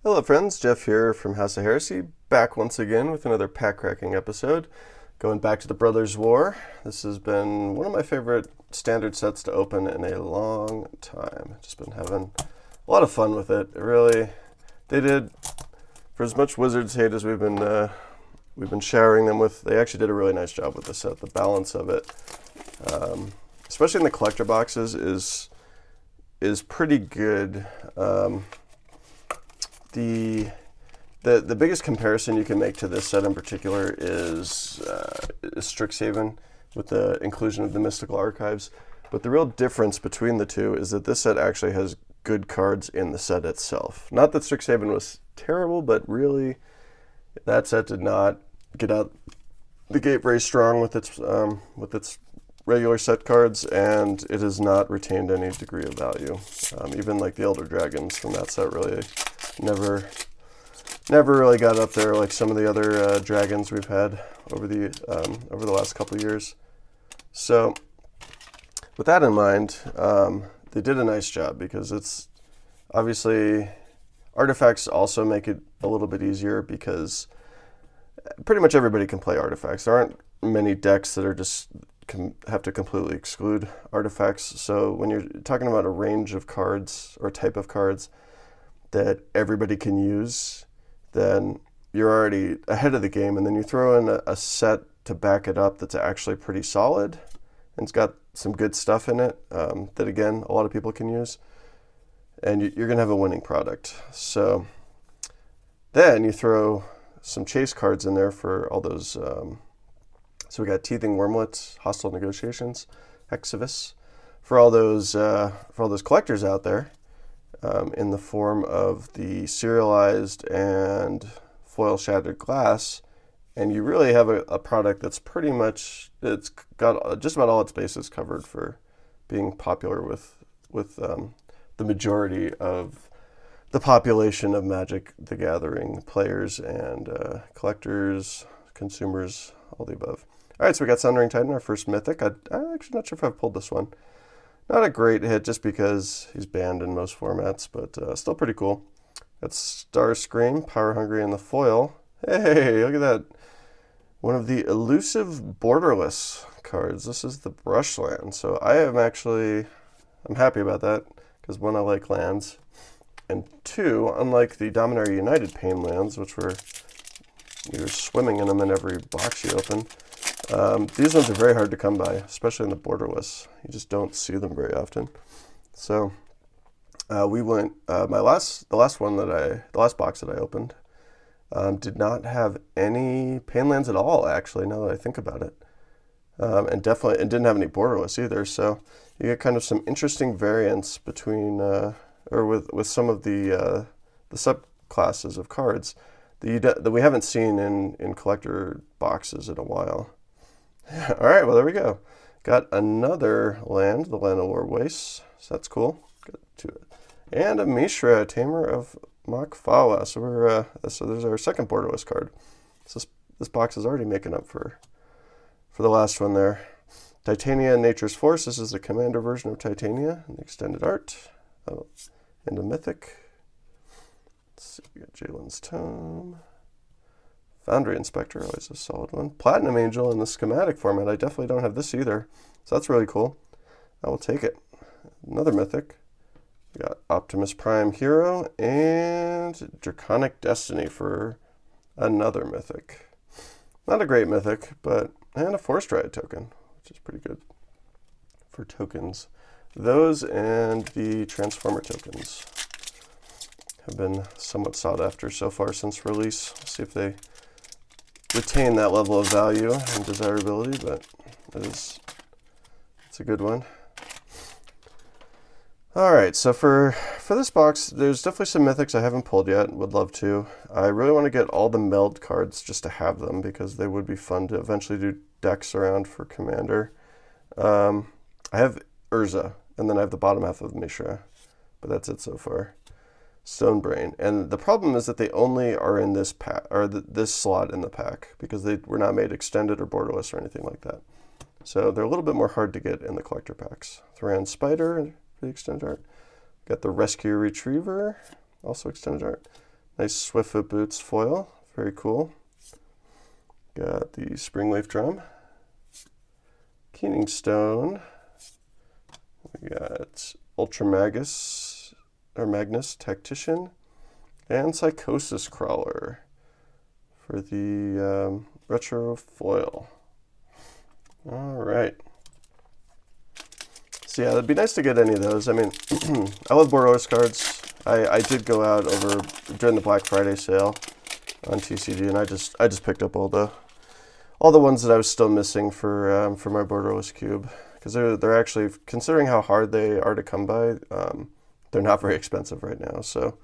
Hello friends, Jeff here from House of Heresy, back once again with another pack cracking episode. Going back to the Brothers War. This has been one of my favorite standard sets to open in a long time. Just been having a lot of fun with it. They did, for as much Wizards hate as we've been showering them with, they actually did a really nice job with the set. The balance of it, especially in the collector boxes, is pretty good. The biggest comparison you can make to this set in particular is Strixhaven with the inclusion of the Mystical Archives. But the real difference between the two is that this set actually has good cards in the set itself. Not that Strixhaven was terrible, but really that set did not get out the gate very strong with its regular set cards, and it has not retained any degree of value. Even like the Elder Dragons from that set really never really got up there like some of the other dragons we've had over the last couple of years. So with that in mind, they did a nice job because it's obviously artifacts also make it a little bit easier because pretty much everybody can play artifacts. There aren't many decks that are just have to completely exclude artifacts. So when you're talking about a range of cards or type of cards that everybody can use, then you're already ahead of the game. And then you throw in a set to back it up that's actually pretty solid and it's got some good stuff in it that, again, a lot of people can use. And you're going to have a winning product. So then you throw some chase cards in there for all those. So we got Teething Wormlets, Hostile Negotiations, Hexavis, for all those collectors out there. In the form of the serialized and foil shattered glass, and you really have a product that's pretty much, it's got just about all its bases covered for being popular with the majority of the population of Magic the Gathering players and collectors, consumers, all the above. All right, so we got Sundering Titan, our first mythic. I'm actually not sure if I've pulled this one. Not a great hit just because he's banned in most formats, but still pretty cool. Got Starscream, Power Hungry in the foil. Hey, look at that. One of the elusive borderless cards. This is the Brushland. So I'm happy about that because one, I like lands. And two, unlike the Dominaria United Pain lands, which you're swimming in them in every box you open, these ones are very hard to come by, especially in the borderless. You just don't see them very often. So we went. The last box that I opened did not have any Painlands at all. Actually, now that I think about it, and didn't have any borderless either. So you get kind of some interesting variants between with some of the subclasses of cards that we haven't seen in collector boxes in a while. All right, well, there we go. Got another land, the Land of War Wastes. So that's cool. Got two. And a Mishra, Tamer of Makfawa. So there's our second borderless card. So this box is already making up for the last one there. Titania, Nature's Force. This is the commander version of Titania in the extended art. And a mythic. Let's see, we got Jalen's Tome. Foundry Inspector, always a solid one. Platinum Angel in the schematic format. I definitely don't have this either. So that's really cool. I will take it. Another mythic. We got Optimus Prime Hero and Draconic Destiny for another mythic. Not a great mythic, and a Force Stride token, which is pretty good for tokens. Those and the Transformer tokens have been somewhat sought after so far since release. We'll see if they retain that level of value and desirability, but it's a good one. All right, so for this box, there's definitely some mythics I haven't pulled yet. Would love to. I really want to get all the meld cards just to have them because they would be fun to eventually do decks around for Commander. I have Urza, and then I have the bottom half of Mishra, but that's it so far. Stonebrain, and the problem is that they only are in this pack or this slot in the pack because they were not made extended or borderless or anything like that. So they're a little bit more hard to get in the collector packs. Thoran Spider for the extended art. Got the Rescue Retriever, also extended art. Nice Swiftfoot Boots foil, very cool. Got the Springleaf Drum, Keening Stone. We got Ultra Magus, or Magnus Tactician, and Psychosis Crawler for the retro foil. All right. So yeah, it'd be nice to get any of those. I mean, I love Borderless cards. I did go out over during the Black Friday sale on TCG, and I just picked up all the ones that I was still missing for my Borderless cube, because they're actually, considering how hard they are to come by, they're not very expensive right now. So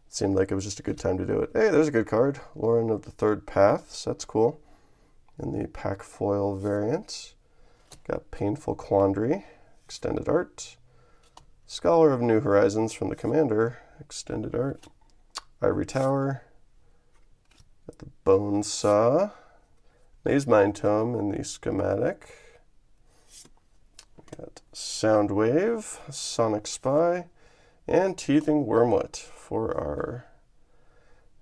it seemed like it was just a good time to do it. Hey, there's a good card, Lauren of the Third Paths. That's cool. In the pack foil variant, got Painful Quandary, extended art. Scholar of New Horizons from the Commander, extended art. Ivory Tower. Got the Bone Saw. Maze Mind Tome in the schematic. Got Soundwave, Sonic Spy, and Teething Wormlet for our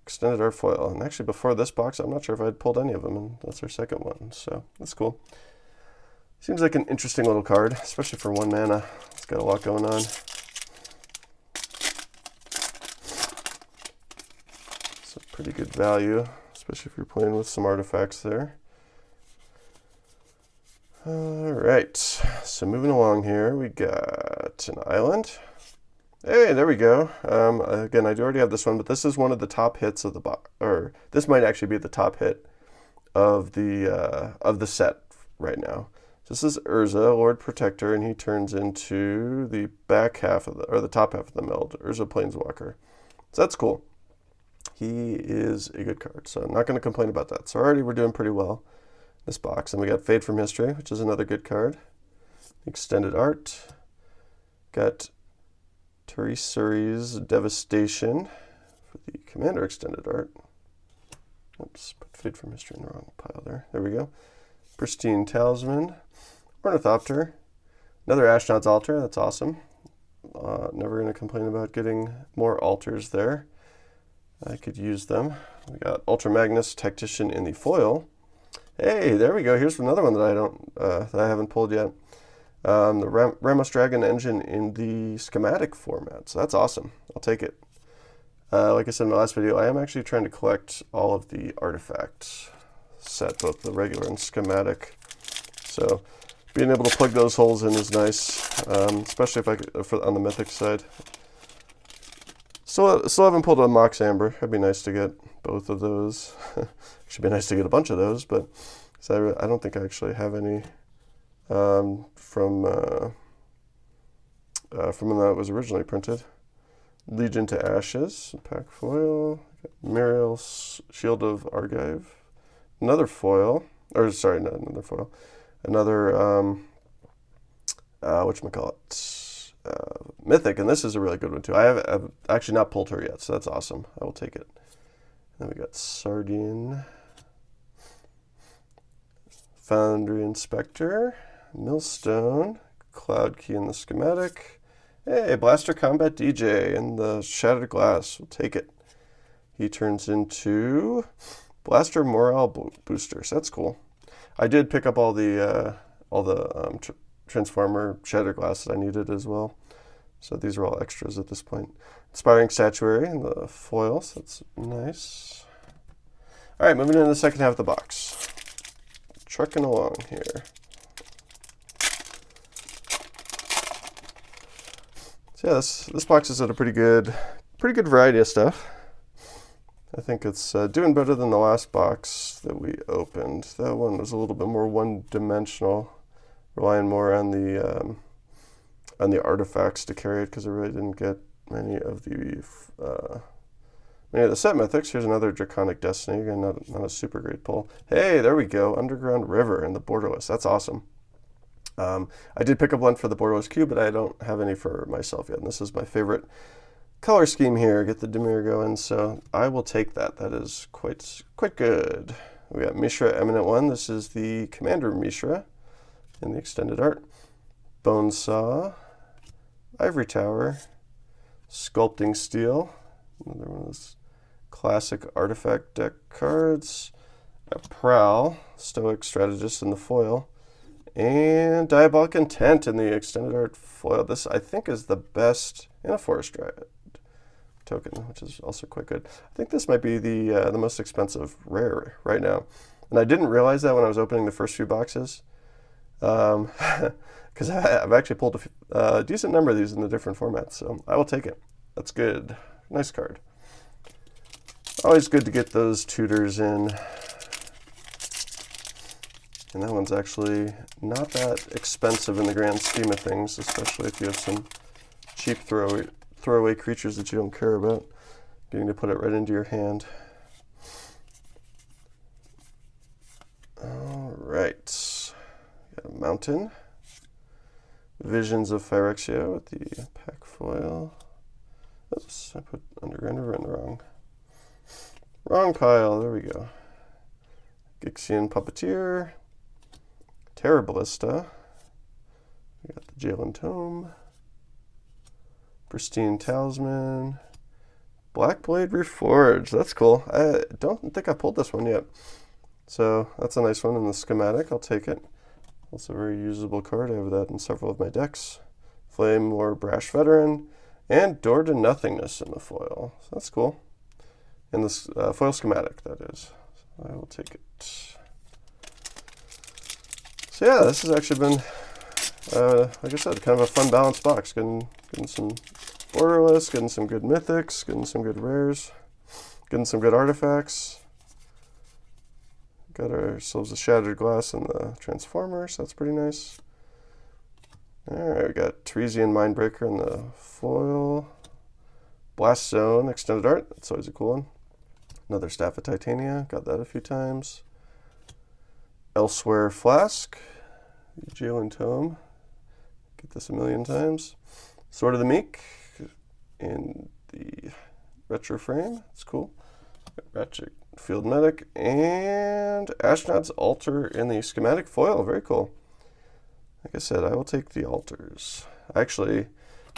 extended art foil. And actually, before this box, I'm not sure if I'd pulled any of them, and that's our second one, so that's cool. Seems like an interesting little card, especially for 1 mana. It's got a lot going on. It's a pretty good value, especially if you're playing with some artifacts there. All right, so moving along here, we got an island. Hey, there we go. Again, I do already have this one, but this is one of the top hits of the box, or this might actually be the top hit of the set right now. This is Urza, Lord Protector, and he turns into the back half of the top half of the meld, Urza Planeswalker. So that's cool. He is a good card, so I'm not going to complain about that. So already we're doing pretty well in this box. And we got Fade from History, which is another good card. Extended art. Got Terisuri's Devastation for the Commander extended art. Oops, put Fade from History in the wrong pile there. There we go. Pristine Talisman. Ornithopter. Another Ashnod's Altar. That's awesome. Never going to complain about getting more altars there. I could use them. We got Ultra Magnus Tactician in the foil. Hey, there we go. Here's another one that I haven't pulled yet. The Ramos Dragon Engine in the schematic format. So that's awesome. I'll take it. Like I said in my last video, I am actually trying to collect all of the artifacts set, both the regular and schematic. So being able to plug those holes in is nice, especially if I could, on the mythic side. Still haven't pulled a Mox Amber. It'd be nice to get both of those. Should be nice to get a bunch of those, but so I don't think I actually have any from when that was originally printed. Legion to Ashes, pack foil. Muriel's Shield of Argive. Another foil, or sorry, not another foil. Another, whatchamacallit, Mythic, and this is a really good one too. I've actually not pulled her yet, so that's awesome. I will take it. Then we got Sardine, Foundry Inspector, Millstone, Cloud Key in the schematic. Hey, Blaster Combat DJ in the Shattered Glass. We'll take it. He turns into Blaster Morale Boosters. That's cool. I did pick up all the Transformer Shattered Glass that I needed as well. So these are all extras at this point. Inspiring Statuary in the foils. That's nice. All right, moving into the second half of the box. Trucking along here. So yeah, this box is at a pretty good variety of stuff. I think it's doing better than the last box that we opened. That one was a little bit more one-dimensional, relying more on the artifacts to carry it, because I really didn't get many of the set mythics. Here's another Draconic Destiny. Again, not a super great pull. Hey, there we go. Underground River in the Borderless. That's awesome. I did pick up one for the Borderless Cube, but I don't have any for myself yet. And this is my favorite color scheme here. Get the Dimir going, so I will take that. That is quite good. We got Mishra Eminent One. This is the Commander Mishra in the extended art. Bone Saw, Ivory Tower, Sculpting Steel, another one of those classic artifact deck cards, a Prowl, Stoic Strategist in the foil, and Diabolic Intent in the extended art foil. This, I think, is the best in a Forest Dryad token, which is also quite good. I think this might be the most expensive rare right now. And I didn't realize that when I was opening the first few boxes, because I've actually pulled a decent number of these in the different formats, so I will take it. That's good. Nice card. Always good to get those tutors in. And that one's actually not that expensive in the grand scheme of things, especially if you have some cheap throwaway creatures that you don't care about. Getting to put it right into your hand. All right. Got a Mountain. Visions of Phyrexia with the pack foil. Oops, I put Underground River in the wrong pile. There we go. Gixian Puppeteer. Terra Ballista. We got the Jalen Tome. Pristine Talisman. Blackblade Reforged. That's cool. I don't think I pulled this one yet. So that's a nice one in the schematic. I'll take it. Also a very usable card. I have that in several of my decks. Flame War Brash Veteran. And Door to Nothingness in the foil. So that's cool. In this foil schematic, that is. So I will take it. So yeah, this has actually been, like I said, kind of a fun balanced box. Getting some borderless, getting some good mythics, getting some good rares, getting some good artifacts. Got ourselves a Shattered Glass and the Transformer, so that's pretty nice. Alright, we got Teresian Mindbreaker in the foil. Blast Zone Extended Art, that's always a cool one. Another Staff of Titania, got that a few times. Elsewhere Flask, Jalen Tome, get this a million times. Sword of the Meek in the retro frame, it's cool. Ratchet Field Medic, and Astronaut's Altar in the schematic foil, very cool. Like I said, I will take the altars. Actually,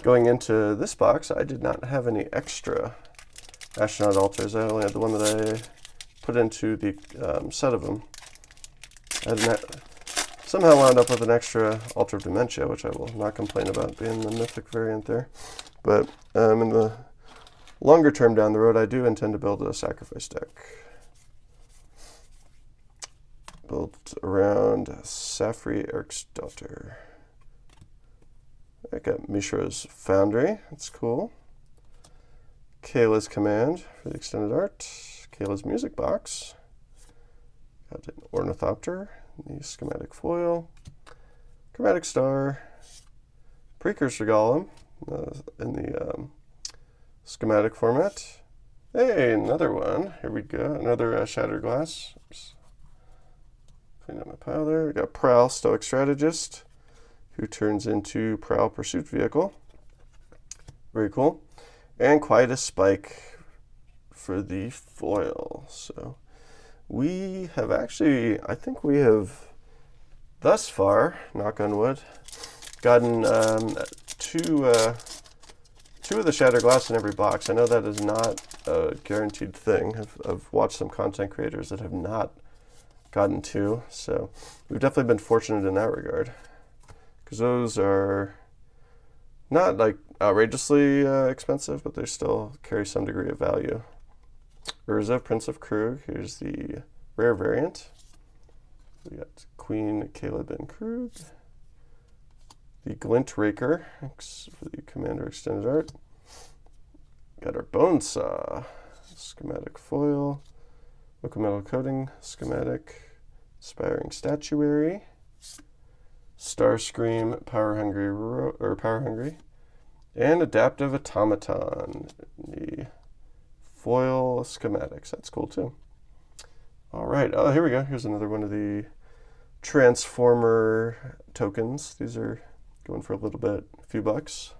going into this box, I did not have any extra Astronaut altars. I only had the one that I put into the set of them. I somehow wound up with an extra Altar of Dementia, which I will not complain about being the mythic variant there. But in the longer term down the road, I do intend to build a sacrifice deck. Built around Safri Erksdotter. I got Mishra's Foundry, that's cool. Kayla's Command for the extended art. Kayla's Music Box. Got an Ornithopter in the schematic foil. Chromatic Star. Precursor Golem in the schematic format. Hey, another one. Here we go. Another Shattered Glass. Oops. Clean up my pile there. We got Prowl, Stoic Strategist, who turns into Prowl Pursuit Vehicle. Very cool. And Quietus Spike for the foil. So we have actually, I think we have thus far, knock on wood, gotten two of the Shattered Glass in every box. I know that is not a guaranteed thing. I've watched some content creators that have not gotten two, so we've definitely been fortunate in that regard, because those are not like outrageously expensive, but they still carry some degree of value. Urza, Prince of Krug, here's the rare variant. We got Queen Caleb and Krug. The Glint Raker for the Commander Extended Art. Got our Bone Saw, schematic foil. Liquid Metal Coating, schematic. Inspiring Statuary. Starscream, Power Hungry. And Adaptive Automaton, the foil schematics. That's cool too. All right, oh, here we go. Here's another one of the Transformer tokens. These are going for a little bit, a few bucks.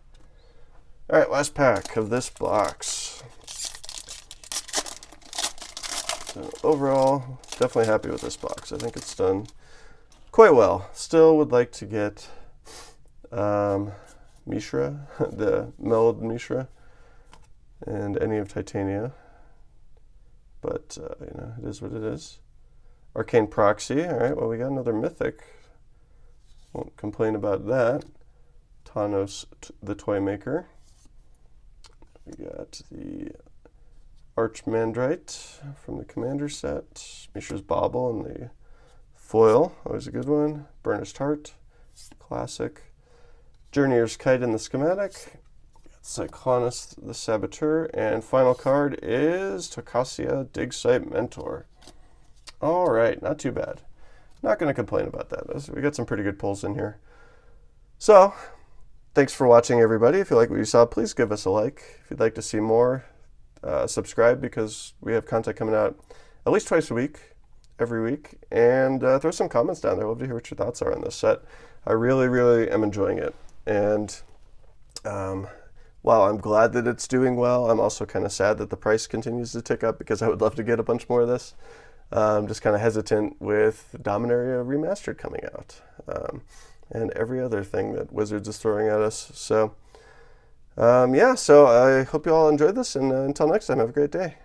All right, last pack of this box. So overall, definitely happy with this box. I think it's done quite well. Still would like to get Mishra, the Mellowed Mishra, and any of Titania. but you know, it is what it is. Arcane Proxy. All right, well, we got another Mythic. Won't complain about that. Thanos, the Toy Maker. We got the Archmandrite from the Commander set. Mishra's Bauble in the foil, always a good one. Burnished Heart, classic. Journeyer's Kite in the schematic. Cyclonus the Saboteur, and final card is Tocasia Digsite Mentor. All right, not too bad. Not going to complain about that. We got some pretty good pulls in here. So, thanks for watching, everybody. If you like what you saw, please give us a like. If you'd like to see more, subscribe, because we have content coming out at least twice a week, every week. And throw some comments down there. I'd love to hear what your thoughts are on this set. I really, really am enjoying it. And while I'm glad that it's doing well, I'm also kind of sad that the price continues to tick up, because I would love to get a bunch more of this. I'm just kind of hesitant with Dominaria Remastered coming out, and every other thing that Wizards is throwing at us. So, yeah, so I hope you all enjoyed this, and until next time, have a great day.